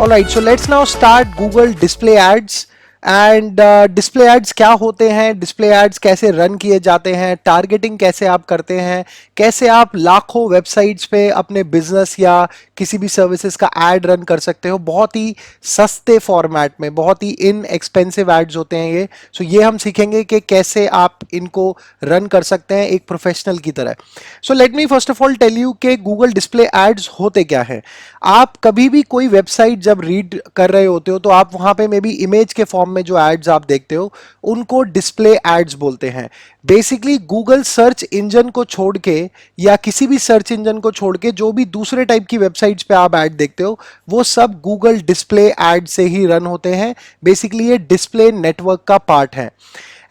Alright, so let's now start Google Display Ads. And display ads क्या होते हैं, display ads कैसे run किए जाते हैं, टारगेटिंग कैसे आप करते हैं, कैसे आप लाखों वेबसाइट्स पे अपने बिजनेस या किसी भी सर्विसेज का एड रन कर सकते हो बहुत ही सस्ते फॉर्मेट में, बहुत ही इनएक्सपेंसिव एड्स होते हैं ये। सो ये हम सीखेंगे कि कैसे आप इनको रन कर सकते हैं एक प्रोफेशनल की तरह। So let me first of all tell you कि गूगल डिस्प्ले एड्स होते क्या है। आप कभी भी कोई वेबसाइट जब रीड कर रहे होते हो तो आप वहां पे मे बी इमेज के फॉर्म में जो एड्स आप देखते हो उनको डिस्प्ले एड्स बोलते हैं। बेसिकली गूगल सर्च इंजन को छोड़ के या किसी भी सर्च इंजन को छोड़ के जो भी दूसरे टाइप की वेबसाइट्स पे आप ऐड देखते हो वो सब गूगल डिस्प्ले एड से ही रन होते हैं। बेसिकली ये डिस्प्ले नेटवर्क का पार्ट है।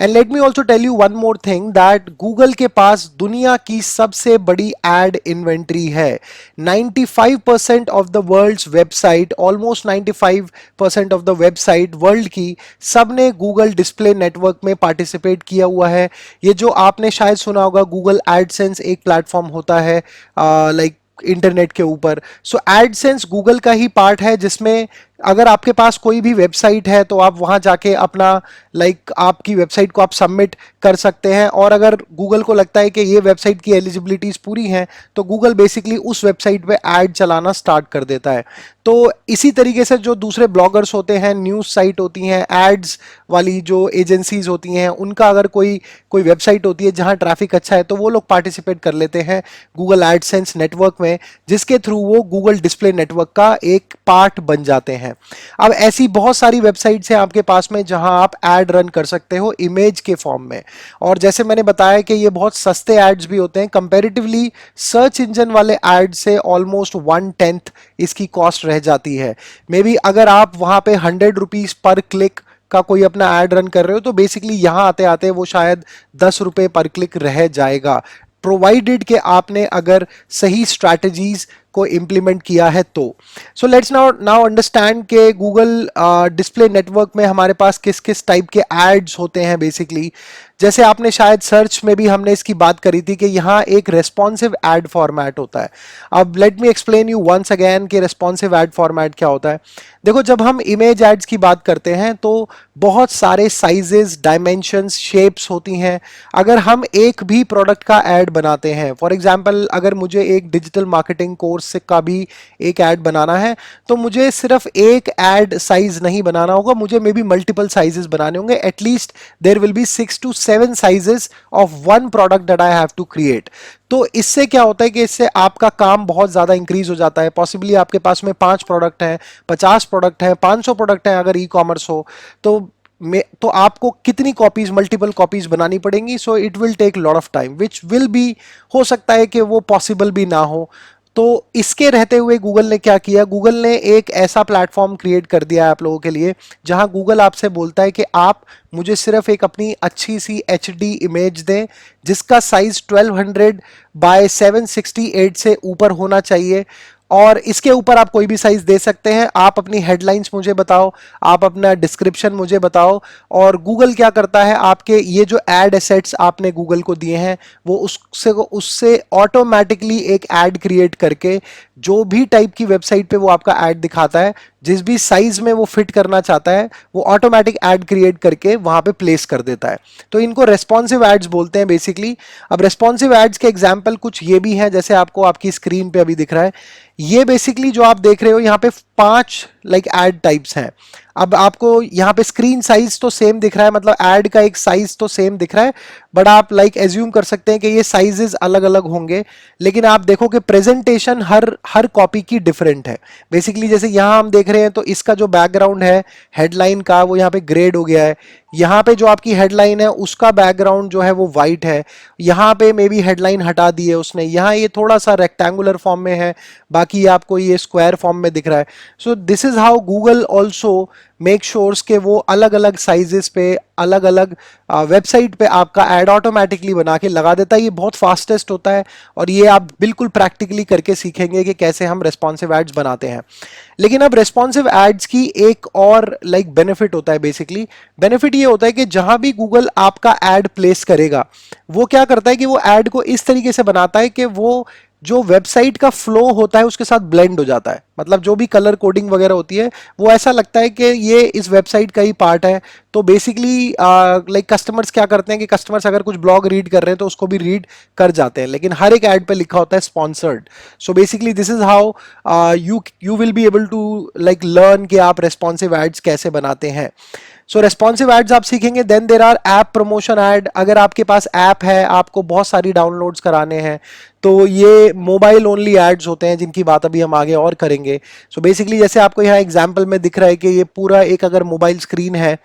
And let me also tell you one more thing that Google के पास दुनिया की सबसे बड़ी एड इन्वेंट्री है। 95% of the world's website, almost 95% of the website world की सबने गूगल डिस्प्ले नेटवर्क में पार्टिसिपेट किया हुआ है। ये जो आपने शायद सुना होगा गूगल एडसेंस एक प्लेटफॉर्म होता है लाइक इंटरनेट के ऊपर। सो एडसेंस गूगल का ही पार्ट है जिसमें अगर आपके पास कोई भी वेबसाइट है तो आप वहां जाके अपना आपकी वेबसाइट को आप सबमिट कर सकते हैं और अगर गूगल को लगता है कि ये वेबसाइट की एलिजिबिलिटीज पूरी हैं तो गूगल बेसिकली उस वेबसाइट पे ऐड चलाना स्टार्ट कर देता है। तो इसी तरीके से जो दूसरे ब्लॉगर्स होते हैं, न्यूज़ साइट होती हैं, एड्स वाली जो एजेंसीज होती हैं, उनका अगर कोई वेबसाइट होती है जहां ट्रैफिक अच्छा है तो वो लोग पार्टिसिपेट कर लेते हैं गूगल एडसेंस नेटवर्क में, जिसके थ्रू वो गूगल डिस्प्ले नेटवर्क का एक पार्ट बन जाते हैं। अब ऐसी बहुत सारी वेबसाइट्स हैं आपके पास में जहां आप एड रन कर सकते हो इमेज के फॉर्म में, और जैसे मैंने बताया कि ये बहुत सस्ते एड्स भी होते हैं कंपैरेटिवली सर्च इंजन वाले एड से। ऑलमोस्ट 1/10 इसकी कॉस्ट रह जाती है। मे बी अगर आप वहां पे 100 रुपीज पर क्लिक का कोई अपना एड रन कर रहे हो तो बेसिकली यहां आते आते वो शायद 10 रुपए पर क्लिक रह जाएगा, प्रोवाइडेड कि आपने अगर सही स्ट्रैटेजीज को इंप्लीमेंट किया है तो। सो लेट्स नाउ अंडरस्टैंड कि गूगल डिस्प्ले नेटवर्क में हमारे पास किस किस टाइप के एड्स होते हैं। बेसिकली जैसे आपने शायद सर्च में भी हमने इसकी बात करी थी कि यहाँ एक रेस्पॉन्सिव एड फॉर्मेट होता है। अब let me explain you once again कि रेस्पॉन्सिव एड फॉर्मेट क्या होता है। देखो, जब हम इमेज एड्स की बात करते हैं तो बहुत सारे साइजेस, डायमेंशंस, शेप्स होती हैं। अगर हम एक भी प्रोडक्ट का एड बनाते हैं, फॉर एग्जांपल अगर मुझे एक डिजिटल मार्केटिंग कोर्स का भी एक ऐड बनाना है तो मुझे सिर्फ एक ऐड साइज नहीं बनाना होगा, मुझे मे बी मल्टीपल साइजेस बनाने होंगे। At least there will be 6 to 7 sizes of one product that I have to create. तो इससे क्या होता है कि इससे आपका काम बहुत ज्यादा इंक्रीज हो जाता है। पॉसिबली आपके पास में 5 प्रोडक्ट हैं, 50 प्रोडक्ट हैं, 500 प्रोडक्ट हैं अगर ई कॉमर्स हो तो आपको कितनी कॉपीज, मल्टीपल कॉपीज बनानी पड़ेंगी। So it will take lot of time which will be, हो सकता है कि वो पॉसिबल भी ना हो। तो इसके रहते हुए गूगल ने क्या किया, गूगल ने एक ऐसा प्लेटफॉर्म क्रिएट कर दिया है आप लोगों के लिए जहां गूगल आपसे बोलता है कि आप मुझे सिर्फ एक अपनी अच्छी सी HD इमेज दें जिसका साइज 1200 बाय 768 से ऊपर होना चाहिए, और इसके ऊपर आप कोई भी साइज दे सकते हैं। आप अपनी हेडलाइंस मुझे बताओ, आप अपना डिस्क्रिप्शन मुझे बताओ, और गूगल क्या करता है, आपके ये जो एड एसेट्स आपने गूगल को दिए हैं वो उससे ऑटोमेटिकली एक ऐड क्रिएट करके जो भी टाइप की वेबसाइट पे वो आपका ऐड दिखाता है, जिस भी साइज में वो फिट करना चाहता है, वो ऑटोमेटिक ऐड क्रिएट करके वहां पे प्लेस कर देता है। तो इनको रेस्पॉन्सिव एड्स बोलते हैं बेसिकली। अब रेस्पॉन्सिव एड्स के एग्जांपल कुछ ये भी हैं, जैसे आपको आपकी स्क्रीन पे अभी दिख रहा है। ये बेसिकली जो आप देख रहे हो यहाँ पे 5 एड टाइप्स हैं। अब आपको यहाँ पे स्क्रीन साइज तो सेम दिख रहा है, मतलब ऐड का एक साइज तो सेम दिख रहा है, बट आप एज्यूम कर सकते हैं कि ये साइजेस अलग अलग होंगे। लेकिन आप देखो कि प्रेजेंटेशन हर कॉपी की डिफरेंट है। बेसिकली जैसे यहाँ हम देख रहे हैं तो इसका जो बैकग्राउंड है हेडलाइन का वो यहाँ पे ग्रेड हो गया है। यहाँ पे जो आपकी हेडलाइन है उसका बैकग्राउंड जो है वो वाइट है। यहाँ पे मे बी हेडलाइन हटा दी है उसने, यहाँ ये थोड़ा सा रेक्टेंगुलर फॉर्म में है, बाकी आपको ये स्क्वायर फॉर्म में दिख रहा है। So this is how Google also make sures के वो अलग अलग साइजेस पे, अलग अलग वेबसाइट पे आपका ऐड ऑटोमेटिकली बना के लगा देता है। ये बहुत फास्टेस्ट होता है और ये आप बिल्कुल प्रैक्टिकली करके सीखेंगे कि कैसे हम रेस्पॉन्सिव एड्स बनाते हैं। लेकिन अब रेस्पॉन्सिव एड्स की एक और बेनिफिट होता है। बेसिकली बेनिफिट ये होता है कि जहां भी गूगल आपका एड प्लेस करेगा वो क्या करता है कि वो एड को इस तरीके से बनाता है कि वो जो वेबसाइट का फ्लो होता है उसके साथ ब्लेंड हो जाता है। मतलब जो भी कलर कोडिंग वगैरह होती है वो ऐसा लगता है कि ये इस वेबसाइट का ही पार्ट है। तो बेसिकली लाइक कस्टमर्स क्या करते हैं कि कस्टमर्स अगर कुछ ब्लॉग रीड कर रहे हैं तो उसको भी रीड कर जाते हैं, लेकिन हर एक ऐड पे लिखा होता है sponsored. So basically this is how you will be able to like learn कि आप रेस्पॉन्सिव एड्स कैसे बनाते हैं। सो रेस्पॉन्सिव एड्स आप सीखेंगे। Then there are app promotion ad. अगर आपके पास ऐप है, आपको बहुत सारी डाउनलोड्स कराने हैं, तो ये मोबाइल ओनली एड्स होते हैं जिनकी बात अभी हम आगे और करेंगे। सो बेसिकली जैसे आपको यहाँ एग्जांपल में दिख रहा है कि ये पूरा एक अगर मोबाइल स्क्रीन है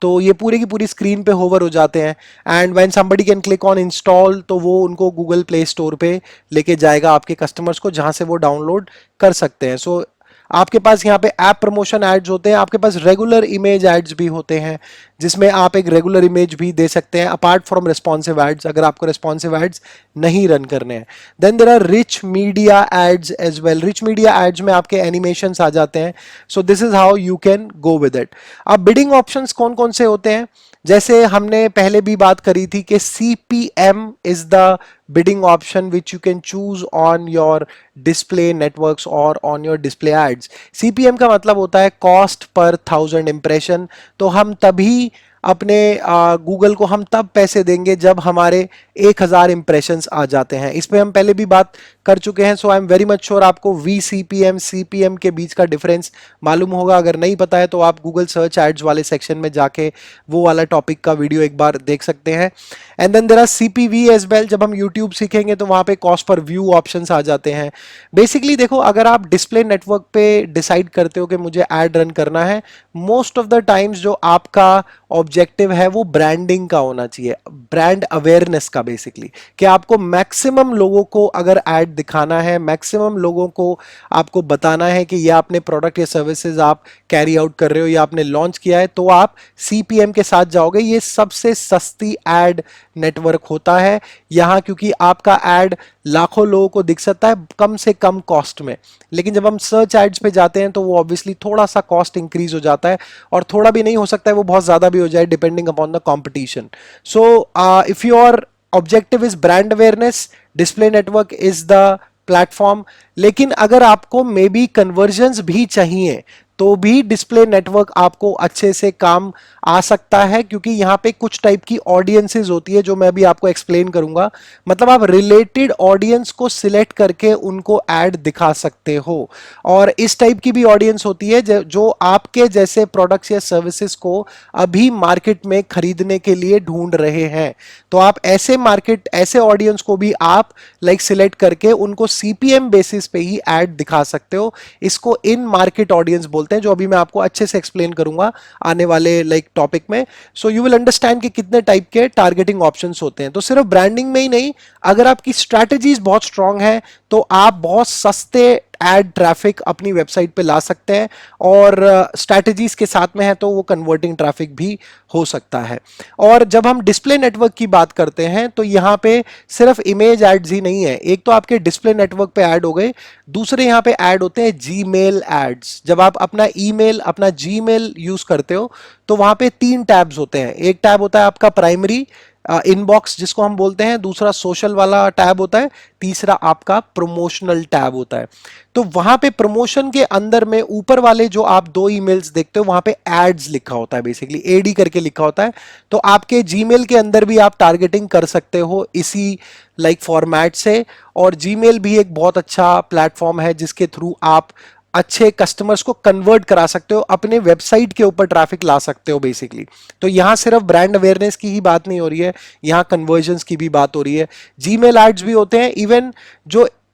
तो ये पूरी की पूरी स्क्रीन पे होवर हो जाते हैं, and when somebody can click on install तो वो उनको गूगल प्ले स्टोर पे लेके जाएगा आपके कस्टमर्स को, जहां से वो डाउनलोड कर सकते हैं। सो आपके पास यहाँ पे ऐप प्रमोशन एड्स होते हैं, आपके पास रेगुलर इमेज एड्स भी होते हैं जिसमें आप एक रेगुलर इमेज भी दे सकते हैं अपार्ट फ्रॉम रिस्पॉन्सिव एड्स, अगर आपको रिस्पॉन्सिव एड्स नहीं रन करने हैं। Then there are rich media ads as well. Rich media ads में आपके एनिमेशंस आ जाते हैं। So this is how you can go with it. अब बिडिंग ऑप्शंस कौन कौन से होते हैं, जैसे हमने पहले भी बात करी थी कि CPM is the bidding option which you can choose on your display networks or on your display ads। CPM का मतलब होता है कॉस्ट पर 1000 इंप्रेशन। तो हम तभी अपने गूगल को हम तब पैसे देंगे जब हमारे 1000 इंप्रेशंस आ जाते हैं। इस पे हम पहले भी बात कर चुके हैं। So I am very much sure आपको VCPM CPM के बीच का डिफरेंस मालूम होगा। अगर नहीं पता है तो आप गूगल सर्च एड्स वाले सेक्शन में जाके वो वाला टॉपिक का वीडियो एक बार देख सकते हैं। And then there are CPV as well. जब हम यूट्यूब सीखेंगे तो वहां पे कॉस्ट पर व्यू ऑप्शंस आ जाते हैं। बेसिकली देखो, अगर आप डिस्प्ले नेटवर्क पे डिसाइड करते हो कि मुझे एड रन करना है, मोस्ट ऑफ द टाइम्स जो आपका ऑब्जेक्टिव है वो ब्रांडिंग का होना चाहिए, ब्रांड अवेयरनेस का। बेसिकली कि आपको मैक्सिमम लोगों को अगर ऐड दिखाना है, मैक्सिमम लोगों को आपको बताना है कि यह आपने प्रोडक्ट या सर्विसेज आप कैरी आउट कर रहे हो या आपने लॉन्च किया है, तो आप CPM के साथ जाओगे। ये सबसे सस्ती एड नेटवर्क होता है यहां, क्योंकि आपका एड लाखों लोगों को दिख सकता है कम से कम कॉस्ट में। लेकिन जब हम सर्च एड्स पे जाते हैं तो वो ऑब्वियसली थोड़ा सा कॉस्ट इंक्रीज हो जाता है, और थोड़ा भी नहीं हो सकता है, वो बहुत ज्यादा भी हो जाए depending upon the competition. So if your objective is brand awareness, display network is the platform. लेकिन अगर आपको मे बी कन्वर्जन्स भी चाहिए तो भी डिस्प्ले नेटवर्क आपको अच्छे से काम आ सकता है, क्योंकि यहां पे कुछ टाइप की ऑडियंसेस होती है जो मैं भी आपको एक्सप्लेन करूंगा। मतलब आप रिलेटेड ऑडियंस को सिलेक्ट करके उनको ऐड दिखा सकते हो, और इस टाइप की भी ऑडियंस होती है जो आपके जैसे प्रोडक्ट्स या सर्विसेज को अभी मार्केट में खरीदने के लिए ढूंढ रहे हैं। तो आप ऐसे ऑडियंस को भी आप लाइक सिलेक्ट करके उनको CPM बेसिस पे ही ऐड दिखा सकते हो। इसको इन मार्केट ऑडियंस बोलते हैं, जो अभी मैं आपको अच्छे से एक्सप्लेन करूंगा आने वाले लाइक टॉपिक में। सो यू विल अंडरस्टैंड कि कितने टाइप के टारगेटिंग ऑप्शंस होते हैं। तो सिर्फ ब्रांडिंग में ही नहीं, अगर आपकी स्ट्रैटेजीज बहुत स्ट्रांग है तो आप बहुत सस्ते एड ट्रैफिक अपनी वेबसाइट पे ला सकते हैं, और स्ट्रैटेजीज के साथ में है तो वो कन्वर्टिंग ट्रैफिक भी हो सकता है। और जब हम डिस्प्ले नेटवर्क की बात करते हैं तो यहाँ पे सिर्फ इमेज एड्स ही नहीं है। एक तो आपके डिस्प्ले नेटवर्क पे ऐड हो गए, दूसरे यहाँ पे ऐड होते हैं जीमेल एड्स। जब आप अपना ईमेल, अपना जीमेल यूज करते हो तो वहां पे 3 टैब्स होते हैं। एक टैब होता है आपका प्राइमरी इनबॉक्स जिसको हम बोलते हैं, दूसरा सोशल वाला टैब होता है, तीसरा आपका प्रमोशनल टैब होता है। तो वहां पे प्रमोशन के अंदर में ऊपर वाले जो आप 2 ईमेल्स देखते हो वहां पे एड्स लिखा होता है, बेसिकली AD करके लिखा होता है। तो आपके जीमेल के अंदर भी आप टारगेटिंग कर सकते हो इसी लाइक फॉर्मेट से। और जीमेल भी एक बहुत अच्छा प्लेटफॉर्म है जिसके थ्रू आप अच्छे कस्टमर्स को कन्वर्ट करा सकते हो, अपने वेबसाइट के ऊपर ट्रैफिक ला सकते हो बेसिकली। तो यहां सिर्फ ब्रांड अवेयरनेस की ही बात नहीं हो रही है, यहां कन्वर्जन्स की भी बात हो रही है। जीमेल एड्स भी होते हैं। इवन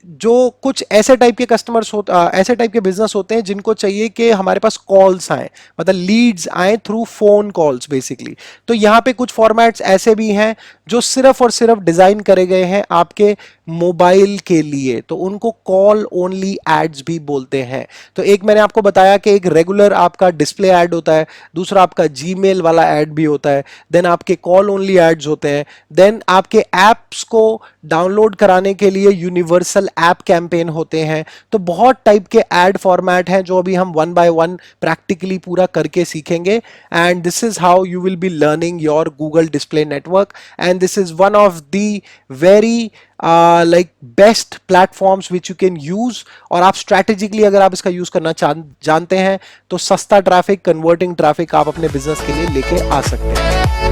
जो कुछ ऐसे टाइप के कस्टमर्स ऐसे टाइप के बिजनेस होते हैं जिनको चाहिए कि हमारे पास कॉल्स आए, मतलब लीड्स आए थ्रू फोन कॉल्स बेसिकली। तो यहाँ पे कुछ फॉर्मेट्स ऐसे भी हैं जो सिर्फ और सिर्फ डिजाइन करे गए हैं आपके मोबाइल के लिए, तो उनको कॉल ओनली एड्स भी बोलते हैं। तो एक मैंने आपको बताया कि एक रेगुलर आपका डिस्प्ले ऐड होता है, दूसरा आपका जीमेल वाला ऐड भी होता है, देन आपके कॉल ओनली एड्स होते हैं, देन आपके एप्स को डाउनलोड कराने के लिए यूनिवर्सल गूगल ऐप कैंपेन होते हैं। तो बहुत टाइप के एड फॉर्मेट हैं जो अभी हम वन बाय वन प्रैक्टिकली पूरा करके सीखेंगे। And this is how you will be learning your Google display network, and this is one of the very like best platforms which you can use. और आप strategically अगर आप इसका use करना जानते हैं तो सस्ता ट्रैफिक, कन्वर्टिंग ट्रैफिक आप अपने बिजनेस के लिए लेके आ सकते हैं।